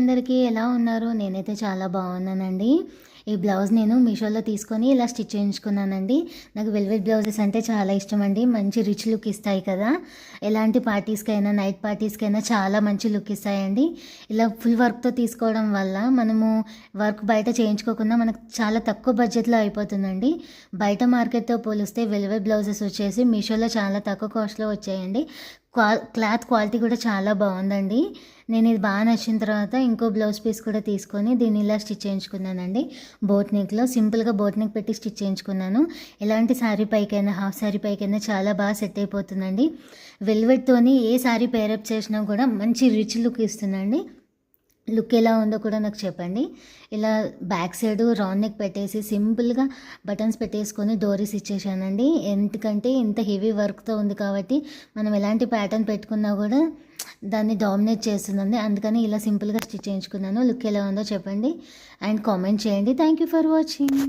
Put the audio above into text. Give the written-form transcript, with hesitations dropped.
అందరికీ ఎలా ఉన్నారు? నేనైతే చాలా బాగున్నానండి. ఈ బ్లౌజ్ నేను మీషోలో తీసుకొని ఇలా స్టిచ్ చేయించుకున్నానండి. నాకు వెల్వెట్ బ్లౌజెస్ అంటే చాలా ఇష్టం అండి. మంచి రిచ్ లుక్ ఇస్తాయి కదా, ఎలాంటి పార్టీస్కైనా నైట్ పార్టీస్కైనా చాలా మంచి లుక్ ఇస్తాయండి. ఇలా ఫుల్ వర్క్తో తీసుకోవడం వల్ల మనము వర్క్ బయట చేయించుకోకుండా మనకు చాలా తక్కువ బడ్జెట్లో అయిపోతుందండి. బయట మార్కెట్తో పోలిస్తే వెల్వెట్ బ్లౌజెస్ వచ్చేసి మీషోలో చాలా తక్కువ కాస్ట్లో వచ్చాయండి. క్లాత్ క్వాలిటీ కూడా చాలా బాగుందండి. నేను ఇది బాగా నచ్చిన తర్వాత ఇంకో బ్లౌజ్ పీస్ కూడా తీసుకొని దీన్ని ఇలా స్టిచ్ చేయించుకున్నానండి. బోట్ నెక్లో సింపుల్గా బోట్ నెక్ పెట్టి స్టిచ్ చేయించుకున్నాను. ఎలాంటి శారీ పైకైనా హాఫ్ శారీ పైకైనా చాలా బాగా సెట్ అయిపోతుందండి. వెల్వెట్తోని ఏ శారీ పేరప్ చేసినా కూడా మంచి రిచ్ లుక్ ఇస్తుందండి. లుక్ ఎలా ఉందో కూడా నాకు చెప్పండి. ఇలా బ్యాక్ సైడ్ రౌండ్ నెక్ పెట్టేసి సింపుల్గా బటన్స్ పెట్టేసుకొని డోరీస్ ఇచ్చేసానండి. ఎందుకంటే ఇంత హెవీ వర్క్తో ఉంది కాబట్టి మనం ఎలాంటి ప్యాటర్న్ పెట్టుకున్నా కూడా దాన్ని డామినేట్ చేస్తుందండి. అందుకని ఇలా సింపుల్గా స్టిచ్ చేయించుకున్నాను. లుక్ ఎలా ఉందో చెప్పండి అండ్ కామెంట్ చేయండి. Thank you for watching.